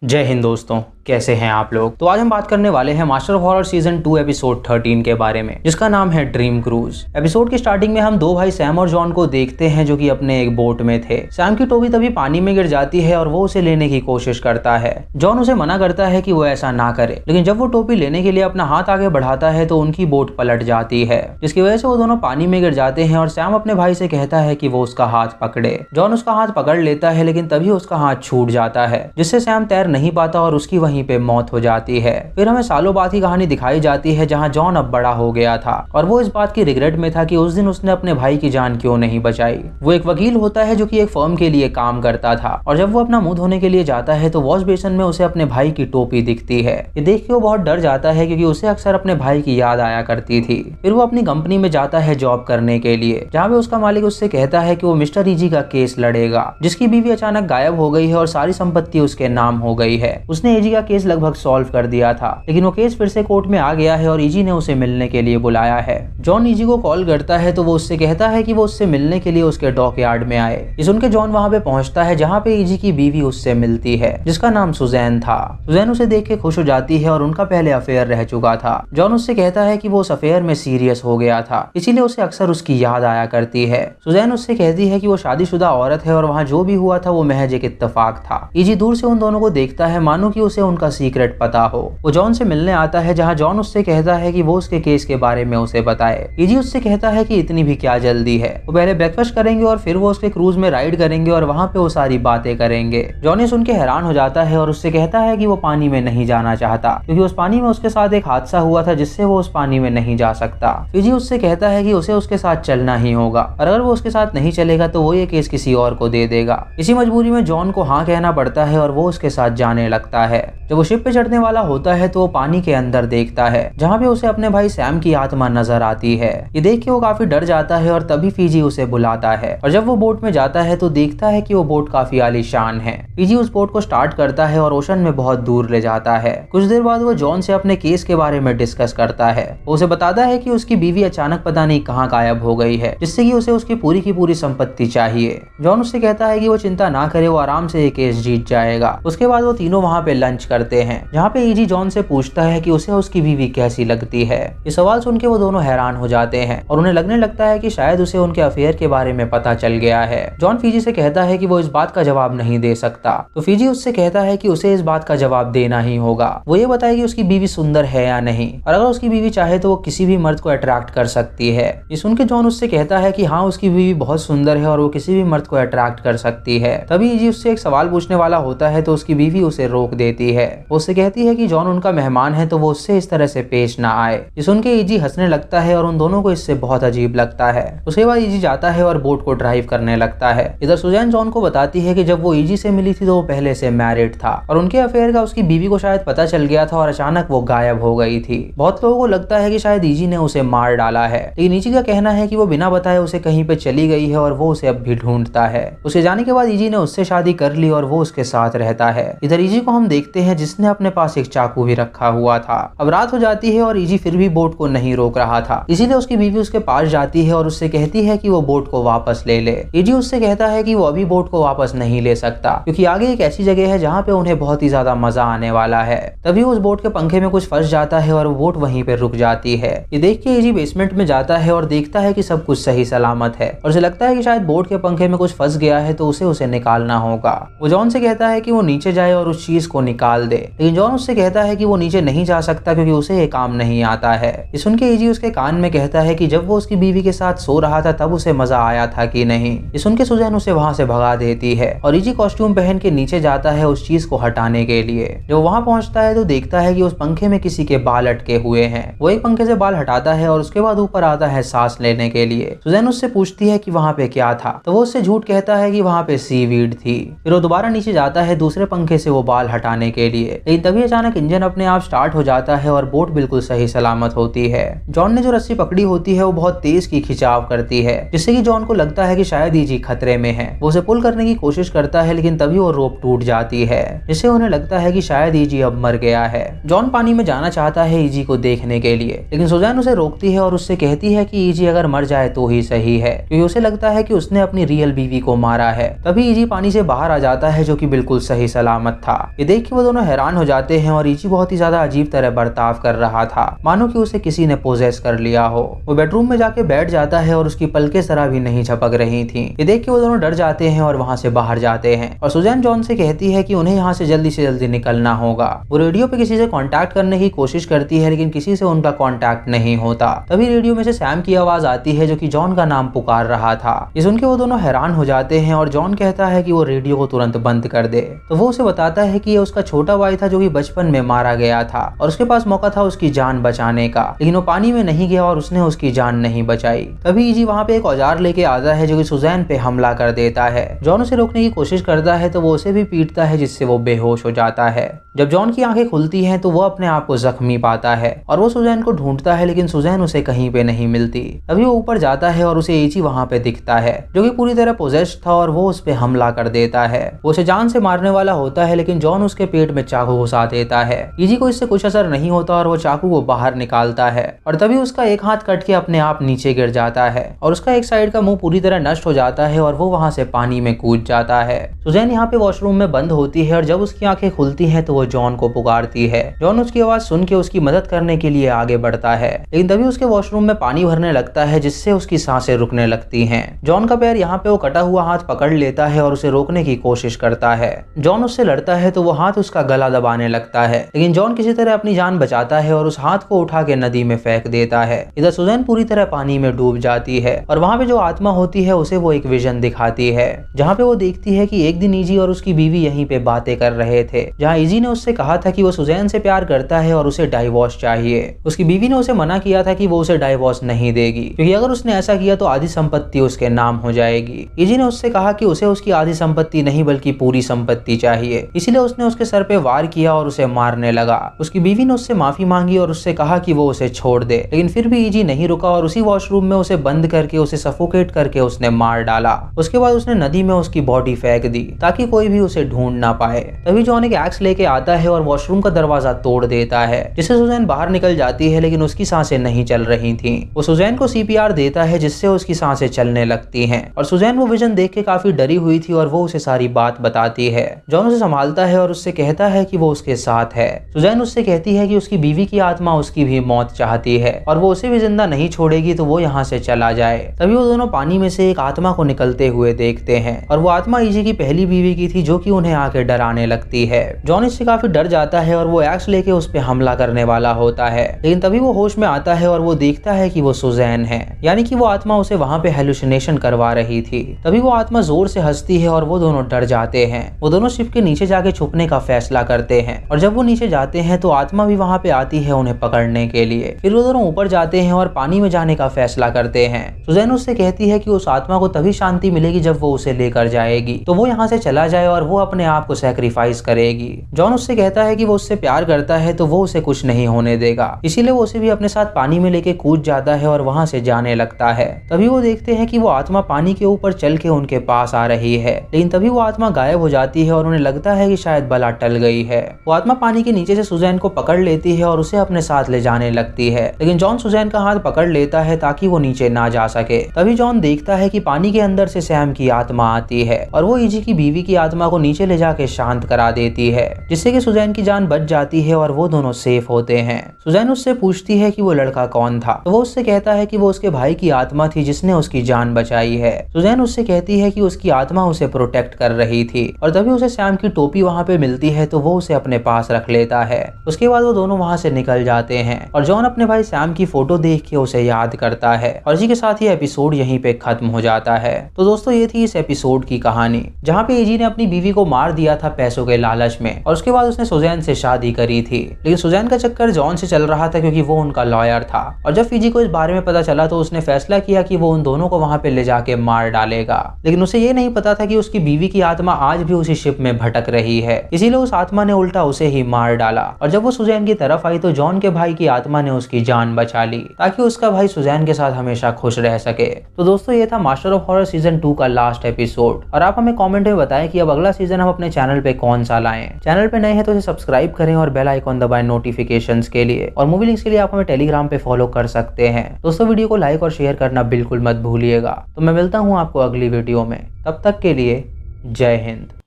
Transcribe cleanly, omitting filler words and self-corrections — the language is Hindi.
जय हिंद दोस्तों, कैसे हैं आप लोग। तो आज हम बात करने वाले हैं master of horror season 2 episode 13 के बारे में, जिसका नाम है ड्रीम क्रूज। एपिसोड की स्टार्टिंग में हम दो भाई सैम और जॉन को देखते हैं जो कि अपने एक बोट में थे। सैम की टोपी तभी पानी में गिर जाती है और वो उसे लेने की कोशिश करता है। जॉन उसे मना करता है कि वो ऐसा ना करे, लेकिन जब वो टोपी लेने के लिए अपना हाथ आगे बढ़ाता है तो उनकी बोट पलट जाती है, जिसकी वजह से वो दोनों पानी में गिर जाते हैं और सैम अपने भाई से कहता है कि वो उसका हाथ पकड़े। जॉन उसका हाथ पकड़ लेता है, लेकिन तभी उसका हाथ छूट जाता है, जिससे सैम तैर नहीं पाता और उसकी वहीं पे मौत हो जाती है। फिर हमें सालों बाद की कहानी दिखाई जाती है जहां जॉन अब बड़ा हो गया था और वो इस बात की रिग्रेट में था कि उस दिन उसने अपने भाई की जान क्यों नहीं बचाई। वो एक वकील होता है जो कि एक फर्म के लिए काम करता था और जब वो अपना मुंह धोने के लिए जाता है तो वॉश बेसिन में उसे अपने भाई की टोपी दिखती है। ये देख के वो बहुत डर जाता है क्योंकि उसे अक्सर अपने भाई की याद आया करती थी। फिर वो अपनी कंपनी में जाता है जॉब करने के लिए, जहाँ पे उसका मालिक उससे कहता है कि वो मिस्टर ईजी का केस लड़ेगा, जिसकी बीवी अचानक गायब हो गई है और सारी संपत्ति उसके नाम हो गई है। उसने ईजी का केस लगभग सॉल्व कर दिया था, लेकिन वो केस फिर से कोर्ट में आ गया है और ईजी ने उसे मिलने के लिए बुलाया है। जॉन ईजी को कॉल करता है तो वो उससे कहता है कि वो उससे मिलने के लिए उसके डॉकयार्ड में आए। ये सुनकर जॉन वहां पे पहुंचता है जहां पे ईजी की बीवी उससे मिलती है, जिसका नाम सुजैन था। सुजैन उसे देख के खुश हो जाती है और उनका पहले अफेयर रह चुका था। जॉन उससे कहता है कि वो उस अफेयर में सीरियस हो गया था, इसीलिए उसे अक्सर उसकी याद आया करती है। सुजैन उससे कहती है कि वो शादीशुदा औरत है और वहाँ जो भी हुआ था वो महज एक इत्तेफाक था। ईजी दूर से उन दोनों को देखता है मानो कि उसे उनका सीक्रेट पता हो। वो जॉन से मिलने आता है जहां जॉन उससे कहता है कि वो उसके केस के बारे में उसे बताए। ईजी उससे कहता है कि इतनी भी क्या जल्दी है, वो पहले ब्रेकफास्ट करेंगे और फिर वो उसके क्रूज में राइड करेंगे और वहां पे वो सारी बातें करेंगे। जॉन ये सुन के हैरान हो जाता है और उससे कहता है कि वो पानी में नहीं जाना चाहता क्योंकि उस पानी में उसके साथ एक हादसा हुआ था जिससे वो उस पानी में नहीं जा सकता। ईजी उससे कहता है कि उसे उसके साथ चलना ही होगा और अगर वो उसके साथ नहीं चलेगा तो वो ये केस किसी और को दे देगा। इसी मजबूरी में जॉन को हाँ कहना पड़ता है और वो उसके साथ जाने लगता है। जब वो शिप पे चढ़ने वाला होता है तो वो पानी के अंदर देखता है जहाँ पे उसे अपने भाई सैम की आत्मा नजर आती है। ये देख के वो काफी डर जाता है और तभी फीजी उसे बुलाता है और जब वो बोट में जाता है तो देखता है कि वो बोट काफी आलीशान है। फीजी उस बोट को स्टार्ट करता है और ओशन में बहुत दूर ले जाता है। कुछ देर बाद वो जॉन से अपने केस के बारे में डिस्कस करता है। वो उसे बताता है कि उसकी बीवी अचानक पता नहीं कहाँ गायब हो गई है, जिससे कि उसे उसकी पूरी की पूरी संपत्ति चाहिए। जॉन उससे कहता है कि वो चिंता ना करे, वो आराम से ये केस जीत जाएगा। उसके बाद वो तीनों वहाँ पे लंच करते हैं जहाँ पे ईजी जॉन से पूछता है कि उसे उसकी बीवी कैसी लगती है। ये सवाल सुन के वो दोनों हैरान हो जाते हैं और उन्हें लगने लगता है कि शायद उसे उनके अफेयर के बारे में पता चल गया है। जॉन फीजी से कहता है कि वो इस बात का जवाब नहीं दे सकता, तो फीजी उससे कहता है कि उसे इस बात का जवाब देना ही होगा। वो ये बताए कि उसकी बीवी सुंदर है या नहीं, और अगर उसकी बीवी चाहे तो वो किसी भी मर्द को अट्रैक्ट कर सकती है। ये सुन के जॉन उससे कहता है कि हाँ, उसकी बीवी बहुत सुंदर है और वो किसी भी मर्द को अट्रैक्ट कर सकती है। तभी ईजी उससे एक सवाल पूछने वाला होता है तो उसकी बीवी उसे रोक देती है। वो उससे कहती है कि जॉन उनका मेहमान है तो वो उससे इस तरह से पेश ना आए। ये सुन के ईजी हंसने लगता है और उन दोनों को इससे बहुत अजीब लगता है। उसके बाद ईजी जाता है और बोट को ड्राइव करने लगता है। इधर सुजैन जॉन को बताती है कि जब वो ईजी से मिली थी तो वो पहले से मैरिड था और उनके अफेयर का उसकी बीवी को शायद पता चल गया था और अचानक वो गायब हो गई थी। बहुत लोगों को लगता है कि शायद ईजी ने उसे मार डाला है, लेकिन ईजी का कहना है कि वो बिना बताए उसे कहीं पे चली गई है और वो उसे अब भी ढूंढता है। उसे जाने के बाद ईजी ने उससे शादी कर ली और वो उसके साथ रहता है। इधर ईजी को हम देखते हैं जिसने अपने पास एक चाकू भी रखा हुआ था। अब रात हो जाती है और ईजी फिर भी बोट को नहीं रोक रहा था, इसीलिए उसकी बीवी उसके पास जाती है और उससे कहती है कि वो बोट को वापस ले ले। ईजी उससे कहता है कि वो अभी बोट को वापस नहीं ले सकता क्योंकि आगे एक ऐसी जगह है जहाँ पे उन्हें बहुत ही ज्यादा मजा आने वाला है। तभी उस बोट के पंखे में कुछ फंस जाता है और वो बोट वहीं पे रुक जाती है। ये देख के ईजी बेसमेंट में जाता है और देखता है कि सब कुछ सही सलामत है और उसे लगता है कि शायद बोट के पंखे में कुछ फंस गया है तो उसे निकालना होगा। वो जॉन से कहता है कि वो नीचे जाए और उस चीज को निकाल दे, लेकिन जॉन उससे कहता है कि वो नीचे नहीं जा सकता क्योंकि उसे ये काम नहीं आता है। ये सुन के ईजी उसके कान में कहता है कि जब वो उसकी बीवी के साथ सो रहा था तब उसे मजा आया था कि नहीं। ये सुन के सुजैन उसे वहां से भगा देती है और ईजी कॉस्ट्यूम पहन के नीचे जाता है उस चीज को हटाने के लिए। जब वहां पहुंचता है तो देखता है कि उस पंखे में किसी के बाल अटके हुए हैं। वो एक पंखे से बाल हटाता है और उसके बाद ऊपर आता है सांस लेने के लिए। सुजैन उससे पूछती है कि वहां पे क्या था, तो वो उससे झूठ कहता है कि वहां पे सीवीड थी। फिर वो दोबारा नीचे जाता है दूसरे पंखे से वो बाल हटाने के लिए, लेकिन तभी अचानक इंजन अपने आप स्टार्ट हो जाता है और बोट बिल्कुल सही सलामत होती है। जॉन ने जो रस्सी पकड़ी होती है वो बहुत तेज की खिंचाव करती है, जिससे कि जॉन को लगता है कि शायद ईजी खतरे में है। वो उसे पुल करने की कोशिश करता है, लेकिन तभी वो रोप टूट जाती है, जिससे उन्हें लगता है कि शायद ईजी अब मर गया है। जॉन पानी में जाना चाहता है ईजी को देखने के लिए, लेकिन सुजैन उसे रोकती है और उससे कहती है कि ईजी अगर मर जाए तो ही सही है, क्योंकि उसे लगता है कि उसने अपनी रियल बीवी को मारा है। तभी ईजी पानी से बाहर आ जाता है, जो कि बिल्कुल सही सलामत था। ये देख के वो दोनों हैरान हो जाते हैं और ईजी बहुत ही ज्यादा अजीब तरह बर्ताव कर रहा था, मानो कि उसे किसी ने पोजेस कर लिया हो। वो बेडरूम में जाके बैठ जाता है और उसकी पलकें जरा भी नहीं झपक रही थी। ये देख के वो दोनों डर जाते हैं और वहाँ से बाहर जाते हैं, और सुजैन जॉन से कहती है कि उन्हें यहाँ से जल्दी निकलना होगा। वो रेडियो पे किसी से कांटेक्ट करने की कोशिश करती है, लेकिन किसी से उनका कांटेक्ट नहीं होता। तभी रेडियो में से सैम की आवाज आती है, जो कि जॉन का नाम पुकार रहा था। ये सुन के वो दोनों हैरान हो जाते हैं और जॉन कहता है कि वो रेडियो को तुरंत बंद कर दे। तो वो उसे बताता है कि ये उसका छोटा भाई था, जो कि बचपन में मारा गया था और उसके पास मौका था उसकी जान बचाने का, लेकिन वो पानी में नहीं गया और उसने उसकी जान नहीं बचाई। तभी ईजी वहाँ पे एक औजार लेके आता है, जो कि सुजैन पे हमला कर देता है। जॉन उसे रोकने की कोशिश करता है तो वो उसे भी पीटता है, जिससे वो बेहोश हो जाता है। जब जॉन की आंखें खुलती हैं तो वो अपने आप को जख्मी पाता है और वो सुजैन को ढूंढता है, लेकिन सुजैन उसे कहीं पे नहीं मिलती। तभी वो ऊपर जाता है और उसे ईजी वहाँ पे दिखता है, जो कि पूरी तरह पोजेस्ड था, और वो उस पे हमला कर देता है। वो उसे जान से मारने वाला होता है, लेकिन जॉन उसके पेट में चाकू घुसा देता है। ईजी को इससे कुछ असर नहीं होता और वो चाकू को बाहर निकालता है, और तभी उसका एक हाथ कट के अपने आप नीचे गिर जाता है और उसका एक साइड का मुंह पूरी तरह नष्ट हो जाता है और वो वहाँ से पानी में कूद जाता है। सुजैन यहाँ पे वॉशरूम में बंद होती है और जब उसकी आंखें खुलती हैं तो वो जॉन को पुकारती है। जॉन उसकी आवाज सुन के उसकी मदद करने के लिए आगे बढ़ता है, लेकिन तभी उसके वॉशरूम में पानी भरने लगता है, जिससे उसकी सांसें रुकने लगती हैं। जॉन का पैर यहाँ पे वो कटा हुआ हाथ पकड़ लेता है और उसे रोकने की कोशिश करता है। जॉन उससे लड़ता है तो वो हाथ उसका गला दबाने लगता है, लेकिन जॉन किसी तरह अपनी जान बचाता है और उस हाथ को उठा के नदी में फेंक देता है। इधर सुजैन पूरी तरह पानी में डूब जाती है और वहाँ पे जो आत्मा होती है उसे वो एक विजन दिखाती है, जहाँ पे वो देखती है कि एक दिन ईजी और उसकी बीवी यहीं पे बातें कर रहे थे, जहाँ ईजी ने उससे कहा था कि वो सुजैन से प्यार करता है और उसे डाइवोर्स चाहिए। उसकी बीवी ने उसे मना किया था कि वो उसे डाइवोर्स नहीं देगी, क्योंकि अगर उसने ऐसा किया तो आधी संपत्ति उसके नाम हो जाएगी। ईजी ने उससे कहा कि उसे उसकी आधी संपत्ति नहीं बल्कि पूरी संपत्ति चाहिए, इसीलिए उसने उसके सर पे वार किया और उसे मारने लगा। उसकी बीवी ने उससे माफी मांगी और उससे कहा कि वो उसे छोड़ दे, लेकिन फिर भी ईजी नहीं रुका और उसी वॉशरूम में उसे बंद करके उसे सफोकेट करके उसने मार डाला। उसके बाद उसने नदी में उसकी बॉडी फेंक दी ताकि कोई भी उसे ढूंढ ना पाए। तभी जॉन एक एक्स लेके आता है और वॉशरूम का दरवाजा तोड़ देता है, जिससे सुजैन बाहर निकल जाती है, लेकिन उसकी सांसें नहीं चल रही थी। वो सुजैन को CPR देता है, जिससे उसकी सांसें चलने लगती हैं, और सुजैन वो विजन देख के काफी डरी हुई थी और वो उसे सारी बात बताती है। जॉन उसे संभालता है और उससे कहता है कि वो उसके साथ है। सुजैन उससे कहती है कि उसकी बीवी की आत्मा उसकी भी मौत चाहती है और वो उसे भी जिंदा नहीं छोड़ेगी, तो वो यहाँ से चला जाए। तभी वो दोनों पानी में से एक आत्मा को निकलते हुए देखते हैं, और वो आत्मा ईजी की पहली बीवी की थी, जो कि उन्हें आके डराने लगती है। जॉन इससे काफी डर जाता है और वो एक्स लेके उस पे हमला करने वाला होता है, लेकिन तभी वो होश में आता है और वो देखता है कि वो सुजैन है, यानी कि वो आत्मा उसे वहाँ पे हेलुसिनेशन करवा रही थी। तभी वो आत्मा जोर से हंसती है और वो दोनों डर जाते हैं। वो दोनों शिप के नीचे जाके छुपने का फैसला करते हैं, और जब वो नीचे जाते हैं तो आत्मा भी वहाँ पे आती है उन्हें पकड़ने के लिए। फिर वो दोनों ऊपर जाते हैं और पानी में जाने का फैसला करते हैं। सुजैन उससे कहती है कि उस आत्मा को तभी शांति मिलेगी जब वो उसे लेकर जाएगी, तो वो यहाँ से चला जाए और वो अपने आप को सैक्रिफाइस करेगी। जॉन उससे कहता है कि वो उससे प्यार करता है तो वो उसे कुछ नहीं होने देगा, इसीलिए वो उसे भी अपने साथ पानी में लेके कूद जाता है और वहाँ से जाने लगता है। तभी वो देखते हैं कि वो आत्मा पानी के ऊपर चल के उनके पास आ रही है, लेकिन तभी वो आत्मा गायब हो जाती है और उन्हें लगता है कि शायद बला टल गई है। वो आत्मा पानी के नीचे से सुजैन को पकड़ लेती है और उसे अपने साथ ले जाने लगती है, लेकिन जॉन सुजैन का हाथ पकड़ लेता है ताकि वो नीचे ना जा सके। तभी जॉन देखता है कि पानी के अंदर से सैम की आत्मा आती है और वो ईजी की बीवी की आत्मा को नीचे ले जाके शांत करा देती है, जिससे कि सुजैन की जान बच जाती है और वो दोनों सेफ होते हैं। सुजैन उससे पूछती है कि वो लड़का कौन था, तो वो उससे कहता है कि वो उसके भाई की आत्मा थी जिसने उसकी जान बचाई है। सुजैन उससे कहती है कि उसकी आत्मा उसे प्रोटेक्ट कर रही थी, और तभी उसे सैम की टोपी वहाँ पे मिलती है तो वो उसे अपने पास रख लेता है। उसके बाद वो दोनों वहाँ से निकल जाते हैं और जॉन अपने भाई सैम की फोटो देख के उसे याद करता है, और इसी के साथ ये एपिसोड यहीं पे खत्म हो जाता है। तो दोस्तों ये थी इस एपिसोड की कहानी, जहाँ पे ईजी ने अपनी बीवी को मार दिया था पैसों के लालच में, और उसके बाद उसने सुजैन से शादी करी थी, लेकिन सुजैन का चक्कर जॉन से चल रहा था क्योंकि वो उनका लॉयर था। और जब ईजी को इस बारे में पता चला तो उसने फैसला किया कि वो उन दोनों को वहाँ पे ले जाके मार डालेगा, लेकिन उसे ये नहीं पता था कि उसकी बीवी की आत्मा आज भी उसी शिप में भटक रही है, इसीलिए उस आत्मा ने उल्टा उसे ही मार डाला और जब वो सुजैन की तरफ आई तो जॉन के भाई की आत्मा ने उसकी जान बचा ली ताकि उसका भाई सुजैन के साथ हमेशा खुश रह सके। तो दोस्तों ये था मास्टर ऑफ हॉरर सीजन 2 का लास्ट एपिसोड और आप हमें कमेंट में बताएं कि अब अगला सीजन हम अपने चैनल पे कौन सा लाएं। चैनल पे नए हैं तो इसे सब्सक्राइब करें और बेल आइकॉन दबाएं नोटिफिकेशंस के लिए, और मूवी लिंक्स के लिए आप हमें टेलीग्राम पे फॉलो कर सकते हैं। दोस्तों वीडियो को लाइक और शेयर करना बिल्कुल मत भूलिएगा। तो मैं मिलता हूँ आपको अगली वीडियो में, तब तक के लिए जय हिंद।